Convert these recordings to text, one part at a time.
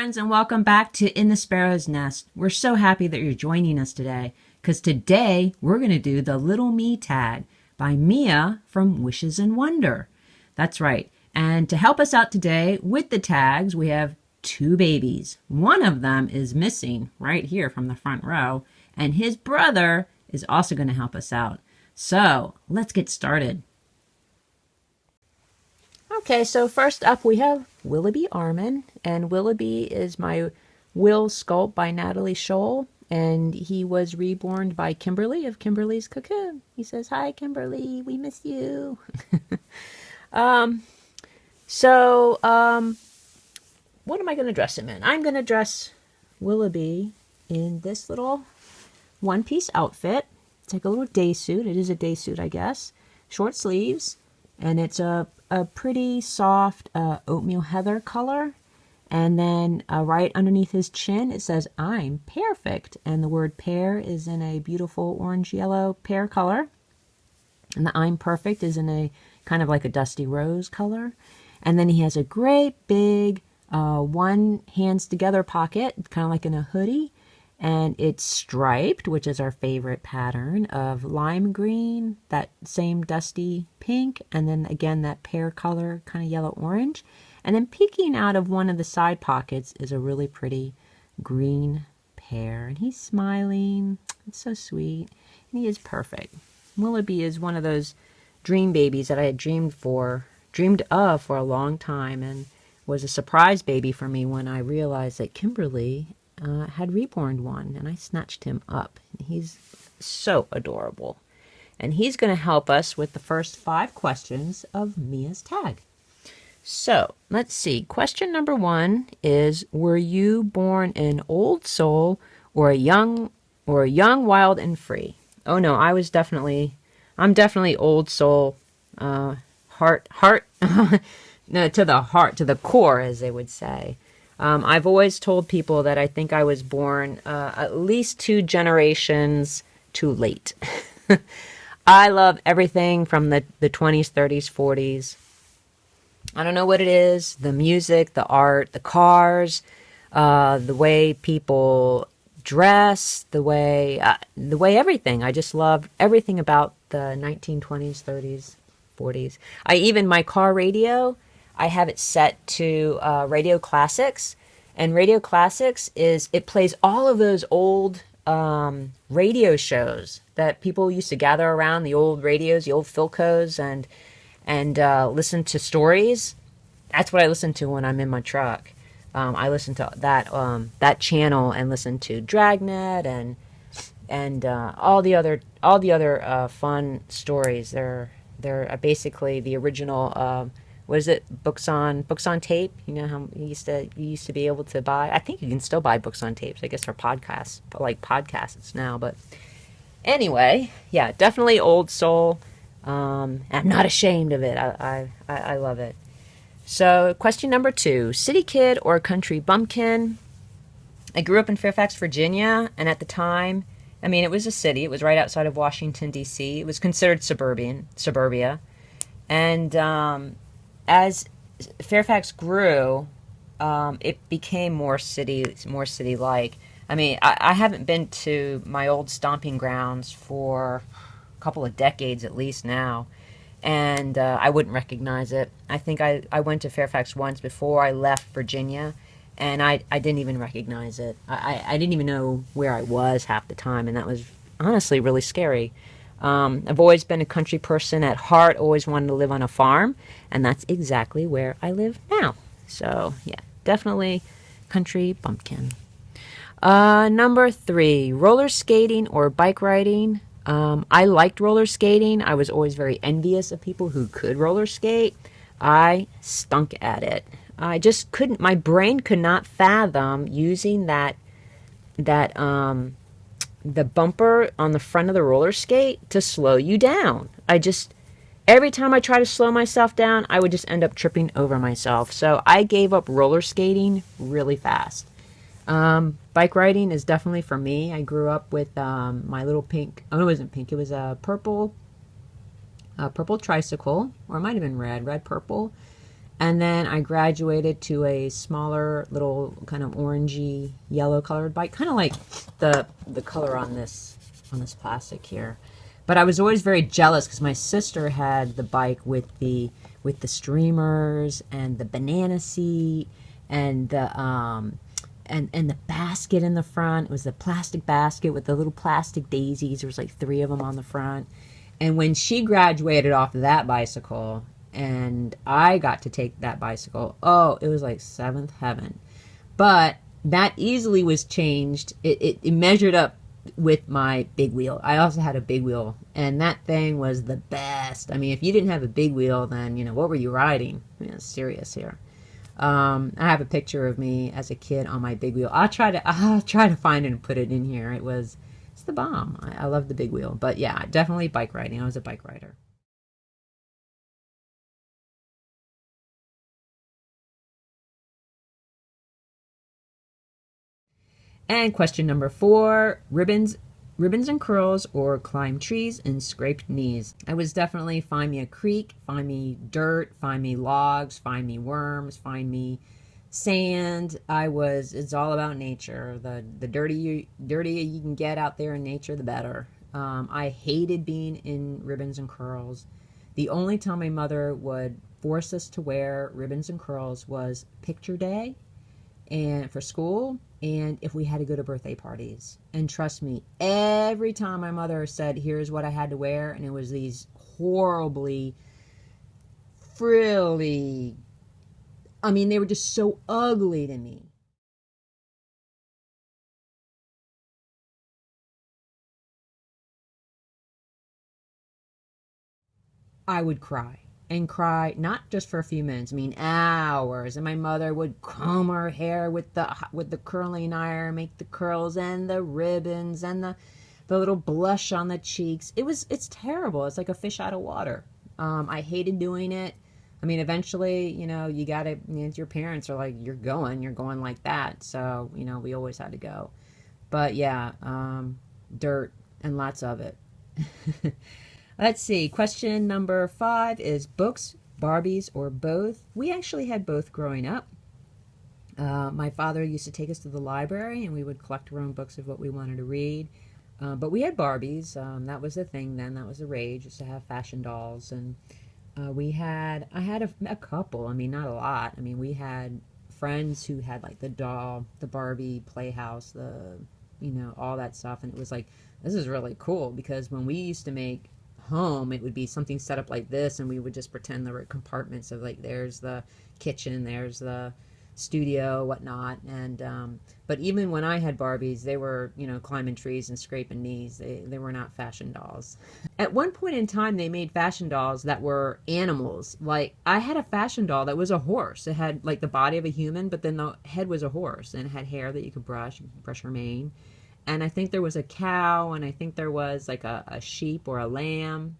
friends, and welcome back to In the Sparrow's Nest. We're so happy that you're joining us today, because today we're going to do the Little Me tag by Mia from Wishes and Wonder. That's right. And to help us out today with the tags, we have two babies. One of them is missing right here from the front row, and his brother is also going to help us out. So let's get started. Okay, so first up we have Willoughby Armin, and Willoughby is my Will sculpt by Natalie Scholl, and he was reborn by Kimberly of Kimberly's Cocoon. He says, "Hi Kimberly, we miss you." What am I going to dress him in? I'm going to dress Willoughby in this little one-piece outfit. It's like a little day suit. It is a day suit, I guess. Short sleeves, and it's a pretty soft oatmeal heather color. And then right underneath his chin, it says, "I'm perfect." And the word pear is in a beautiful orange-yellow pear color. And the "I'm perfect" is in a kind of like a dusty rose color. And then he has a great big one hands together pocket, kind of like in a hoodie. And it's striped, which is our favorite pattern, of lime green, that same dusty pink, and then again that pear color, kind of yellow orange. And then peeking out of one of the side pockets is a really pretty green pear. And he's smiling. It's so sweet. And he is perfect. Willoughby is one of those dream babies that I had dreamed of for a long time, and was a surprise baby for me when I realized that Kimberly had reborn one, and I snatched him up. He's so adorable. And he's going to help us with the first 5 questions of Mia's tag. So, let's see. Question number 1 is, were you born an old soul or a young, wild and free? Oh no, I'm definitely old soul. Heart, no, to the heart, to the core, as they would say. I've always told people that I think I was born at least 2 generations too late. I love everything from the 20s, 30s, 40s. I don't know what it is. The music, the art, the cars, the way people dress, the way everything. I just love everything about the 1920s, 30s, 40s. My car radio, I have it set to Radio Classics, and Radio Classics it plays all of those old radio shows that people used to gather around, the old radios, the old Philcos, and listen to stories. That's what I listen to when I'm in my truck. I listen to that channel and listen to Dragnet and all the other fun stories. They're basically the original. What is it? Books on tape. You know how you used to be able to buy. I think you can still buy books on tapes. I guess for podcasts, like podcasts now. But anyway, yeah, definitely old soul. I'm not ashamed of it. I love it. So question number 2: city kid or country bumpkin? I grew up in Fairfax, Virginia, and at the time, it was a city. It was right outside of Washington, D.C. It was considered suburbia. And as Fairfax grew, it became more city-like. I haven't been to my old stomping grounds for a couple of decades at least now, and I wouldn't recognize it. I think I went to Fairfax once before I left Virginia, and I didn't even recognize it. I didn't even know where I was half the time, and that was honestly really scary. I've always been a country person at heart, always wanted to live on a farm, and that's exactly where I live now. So, yeah, definitely country bumpkin. Number 3, roller skating or bike riding. I liked roller skating. I was always very envious of people who could roller skate. I stunk at it. I just couldn't, my brain could not fathom using the bumper on the front of the roller skate to slow you down. Every time I try to slow myself down, I would just end up tripping over myself. So I gave up roller skating really fast. Bike riding is definitely for me. I grew up with my little pink, it wasn't pink, it was a purple tricycle, or it might have been red purple. And then I graduated to a smaller little kind of orangey yellow colored bike, kind of like the color on this plastic here. But I was always very jealous because my sister had the bike with the streamers and the banana seat and the and the basket in the front. It was the plastic basket with the little plastic daisies. There was like 3 of them on the front. And when she graduated off of that bicycle and I got to take that bicycle, oh, it was like 7th heaven. But that easily was changed. It measured up with my big wheel. I also had a big wheel, and that thing was the best. I mean, if you didn't have a big wheel, then, you know, what were you riding? I mean, it's serious here. I have a picture of me as a kid on my big wheel. I'll try to find it and put it in here. It's the bomb. I love the big wheel. But yeah, definitely bike riding. I was a bike rider. And question number 4, ribbons and curls or climb trees and scraped knees. I was definitely find me a creek, find me dirt, find me logs, find me worms, find me sand. It's all about nature. The dirtier you can get out there in nature, the better. I hated being in ribbons and curls. The only time my mother would force us to wear ribbons and curls was picture day and for school, and if we had to go to birthday parties. And trust me, every time my mother said, here's what I had to wear, and it was these horribly frilly, I mean, they were just so ugly to me. I would cry and cry, not just for a few minutes, I mean hours. And my mother would comb her hair with the curling iron, make the curls and the ribbons and the little blush on the cheeks. It's terrible. It's like a fish out of water. I hated doing it. I mean, eventually, you know, your parents are like, you're going like that. So, you know, we always had to go. But yeah, dirt and lots of it. Let's see. Question number 5 is books, Barbies, or both. We actually had both growing up. My father used to take us to the library and we would collect our own books of what we wanted to read. But we had Barbies. That was the thing then. That was the rage, just to have fashion dolls. And I had a couple. I mean, not a lot. I mean, we had friends who had like the Barbie playhouse, all that stuff. And it was like, this is really cool because when we used to make home, it would be something set up like this, and we would just pretend there were compartments of like, there's the kitchen, there's the studio, whatnot. And but even when I had Barbies, they were, you know, climbing trees and scraping knees. They were not fashion dolls. At one point in time, they made fashion dolls that were animals. Like, I had a fashion doll that was a horse. It had like the body of a human, but then the head was a horse, and it had hair that you could brush her mane. And I think there was a cow, and I think there was like a sheep or a lamb.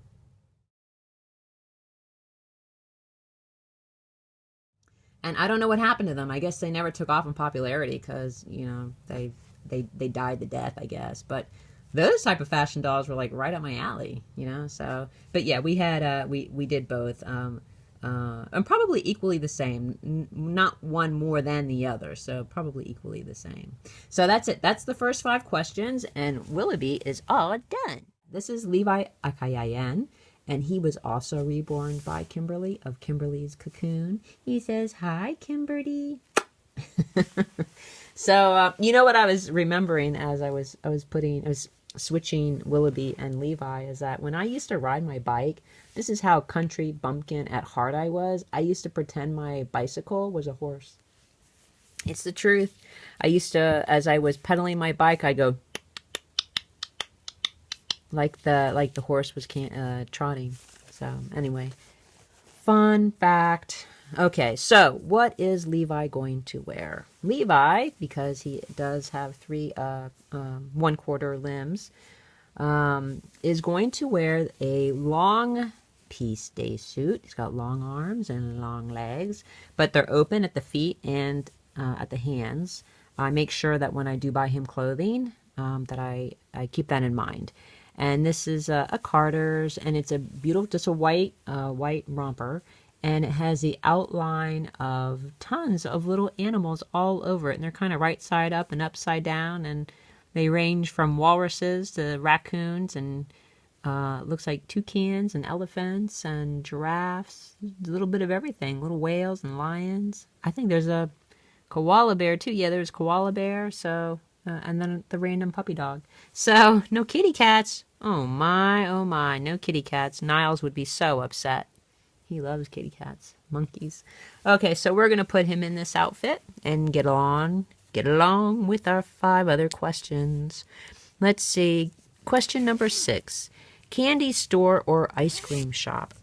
And I don't know what happened to them. I guess they never took off in popularity because, you know, they died to death, I guess. But those type of fashion dolls were like right up my alley, you know. So, but yeah, we had we did both. And probably equally the same, not one more than the other, so probably equally the same. So that's it. That's the first 5 questions, and Willoughby is all done. This is Levi Akayayan, and he was also reborn by Kimberly of Kimberly's Cocoon. He says, hi, Kimberly. So, you know what I was remembering as I was switching Willoughby and Levi is that when I used to ride my bike, this is how country bumpkin at heart I was. I used to pretend my bicycle was a horse. It's the truth. I used to, as I was pedaling my bike, I go like the horse was trotting. So anyway, fun fact. Okay, so what is Levi going to wear? Levi, because he does have 3 1/4 limbs, is going to wear a long piece day suit. He's got long arms and long legs, but they're open at the feet and at the hands. I make sure that when I do buy him clothing, that I keep that in mind. And this is a Carter's, and it's a beautiful, just a white romper. and it has the outline of tons of little animals all over it, and they're kind of right side up and upside down, and they range from walruses to raccoons and looks like toucans and elephants and giraffes, a little bit of everything, little whales and lions. I think there's a koala bear too. Yeah, there's koala bear. So and then the random puppy dog. So no kitty cats. Oh my, no kitty cats. Niles would be so upset. He loves kitty cats, monkeys. Okay, so we're gonna put him in this outfit and get along with our 5 other questions. Let's see. Question number 6. Candy store or ice cream shop?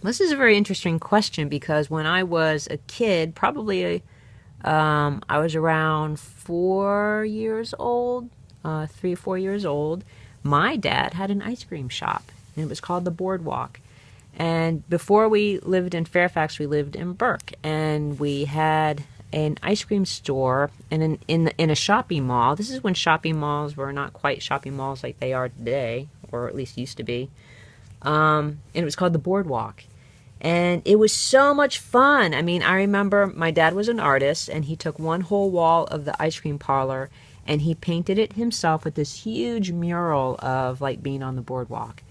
This is a very interesting question because when I was a kid, probably I was around 4 years old, 3 or 4 years old, my dad had an ice cream shop, and it was called the Boardwalk. And before we lived in Fairfax, we lived in Burke, and we had an ice cream store and in a shopping mall. This is when shopping malls were not quite shopping malls like they are today, or at least used to be. And it was called the Boardwalk. And it was so much fun. I mean, I remember my dad was an artist, and he took one whole wall of the ice cream parlor, and he painted it himself with this huge mural of like being on the boardwalk.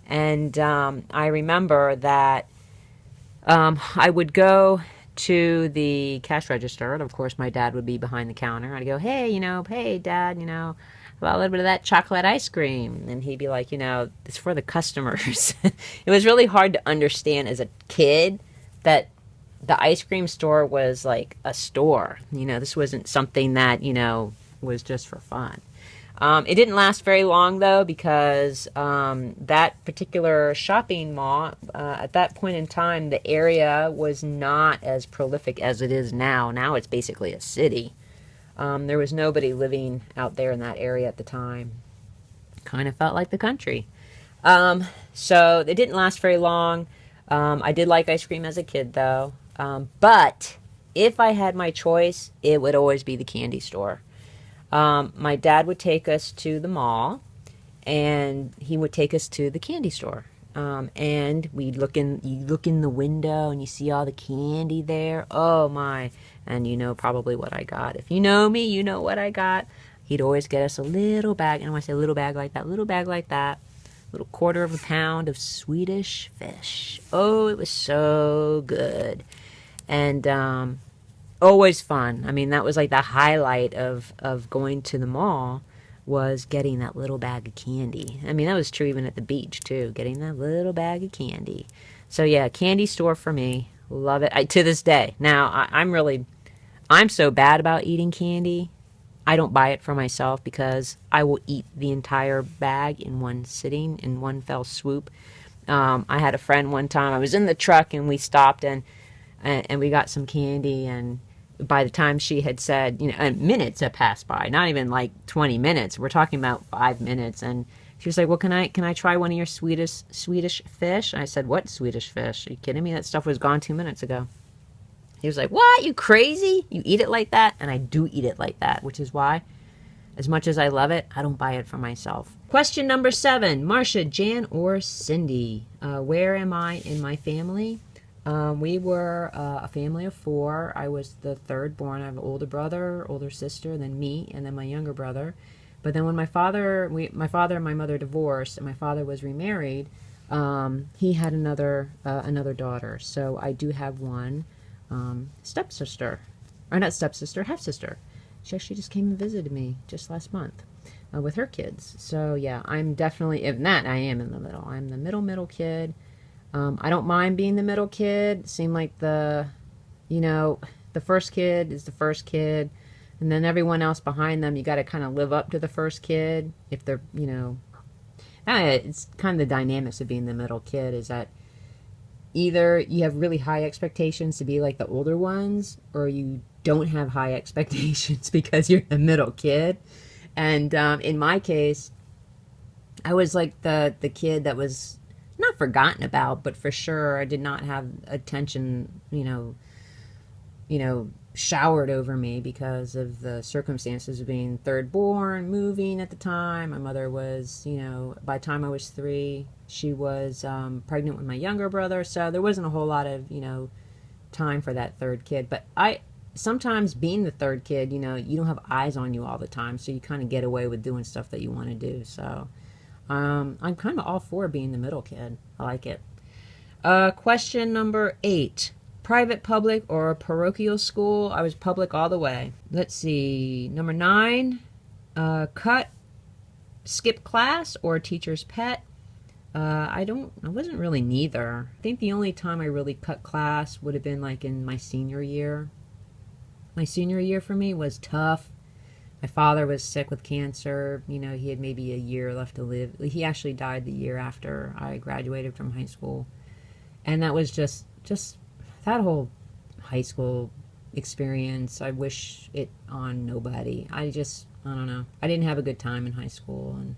And I remember that I would go to the cash register, and of course my dad would be behind the counter. I'd go, hey, hey, Dad, about a little bit of that chocolate ice cream. And he'd be like, it's for the customers. It was really hard to understand as a kid that the ice cream store was like a store. This wasn't something that, was just for fun. It didn't last very long, though, because that particular shopping mall, at that point in time, the area was not as prolific as it is now. Now it's basically a city. There was nobody living out there in that area at the time. Kind of felt like the country. So it didn't last very long. I did like ice cream as a kid, though. But if I had my choice, it would always be the candy store. My dad would take us to the mall, and he would take us to the candy store. And you look in the window, and you see all the candy there. Oh my! And you know probably what I got. If you know me, you know what I got. He'd always get us a little bag, and when I say little bag like that, little quarter of a pound of Swedish fish. Oh, it was so good, and always fun. I mean, that was like the highlight of going to the mall, was getting that little bag of candy. I mean, that was true even at the beach too, getting that little bag of candy. So yeah, candy store for me. Love it. To this day. Now, I'm so bad about eating candy. I don't buy it for myself because I will eat the entire bag in one sitting, in one fell swoop. I had a friend one time. I was in the truck and we stopped and we got some candy, and by the time she had said, and minutes had passed by, not even like 20 minutes. We're talking about 5 minutes, and she was like, "Well, can I try one of your Swedish fish?" And I said, "What Swedish fish? Are you kidding me? That stuff was gone 2 minutes ago." He was like, "What? You crazy? You eat it like that?" And I do eat it like that, which is why, as much as I love it, I don't buy it for myself. Question number 7. Marcia, Jan, or Cindy? Where am I in my family? We were a family of 4. I was the third born. I have an older brother, older sister, then me, and then my younger brother. But then when my father and my mother divorced, and my father was remarried, he had another daughter. So I do have one stepsister, or not stepsister, half sister. She actually just came and visited me just last month with her kids. So yeah, I'm definitely, if not, I am in the middle. I'm the middle kid. I don't mind being the middle kid. It seemed like the first kid is the first kid, and then everyone else behind them, you got to kind of live up to the first kid. If they're, it's kind of the dynamics of being the middle kid, is that either you have really high expectations to be like the older ones, or you don't have high expectations because you're the middle kid. And in my case, I was like the kid that was not forgotten about, but for sure I did not have attention, showered over me because of the circumstances of being third born, moving at the time. My mother was, you know, by the time I was 3, she was pregnant with my younger brother. So there wasn't a whole lot of, you know, time for that third kid. But sometimes being the third kid, you know, you don't have eyes on you all the time. So you kind of get away with doing stuff that you want to do. So I'm kind of all for being the middle kid. I like it. Question number 8. Private, public, or parochial school? I was public all the way. Let's see. Number 9. Cut, skip class, or teacher's pet? I wasn't really neither. I think the only time I really cut class would have been like in my senior year. My senior year for me was tough. My father was sick with cancer. You know, he had maybe a year left to live. He actually died the year after I graduated from high school. And that was just that whole high school experience, I wish it on nobody. I don't know. I didn't have a good time in high school, and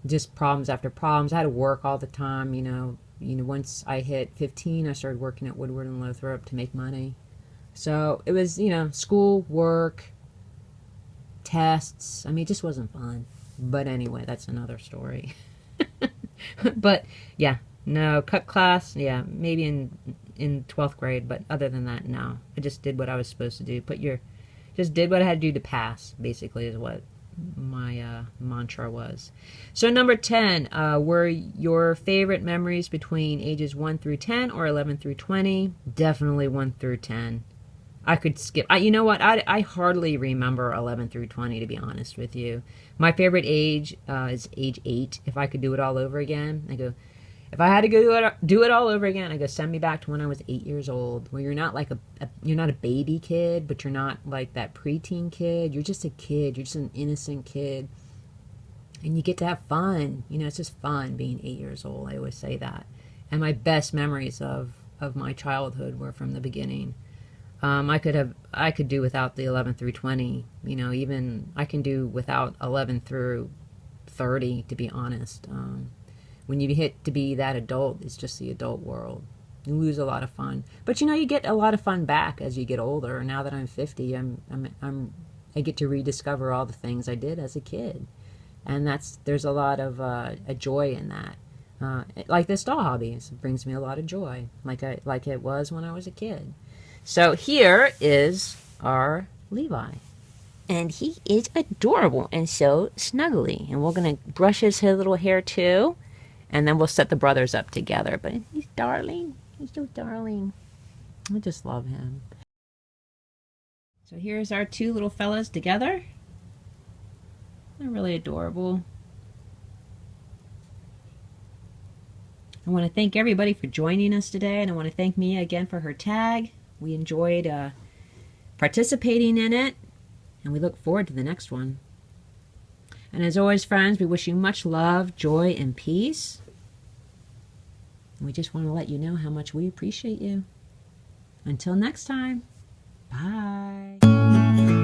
just problems after problems. I had to work all the time, you know. Once I hit 15, I started working at Woodward and Lothrop to make money. So it was, you know, school, work, tests. I mean, it just wasn't fun. But anyway, that's another story. But yeah, no, cut class, yeah, maybe in 12th grade, but other than that, no. I just did what I was supposed to do. Just did what I had to do to pass, basically, is what my mantra was. So number 10, were your favorite memories between ages 1 through 10 or 11 through 20? Definitely 1 through 10. I could skip. You know what? I hardly remember 11 through 20, to be honest with you. My favorite age is age 8. If I could do it all over again, if I had to do it all over again, I go, send me back to when I was 8 years old, where you're not like you're not a baby kid, but you're not like that preteen kid. You're just a kid. You're just an innocent kid, and you get to have fun. You know, it's just fun being 8 years old. I always say that. And my best memories of my childhood were from the beginning. I could do without the 11 through 20. You know, even I can do without 11 through 30, to be honest. When you hit to be that adult, it's just the adult world. You lose a lot of fun, but you know, you get a lot of fun back as you get older. Now that I'm 50, I get to rediscover all the things I did as a kid, and there's a lot of a joy in that. Like this doll hobby, it brings me a lot of joy, like it was when I was a kid. So here is our Levi. And he is adorable and so snuggly. And we're going to brush his little hair too. And then we'll set the brothers up together. But he's darling. He's so darling. I just love him. So here's our 2 little fellas together. They're really adorable. I want to thank everybody for joining us today. And I want to thank Mia again for her tag. We enjoyed participating in it. And we look forward to the next one. And as always, friends, we wish you much love, joy, and peace. And we just want to let you know how much we appreciate you. Until next time, bye.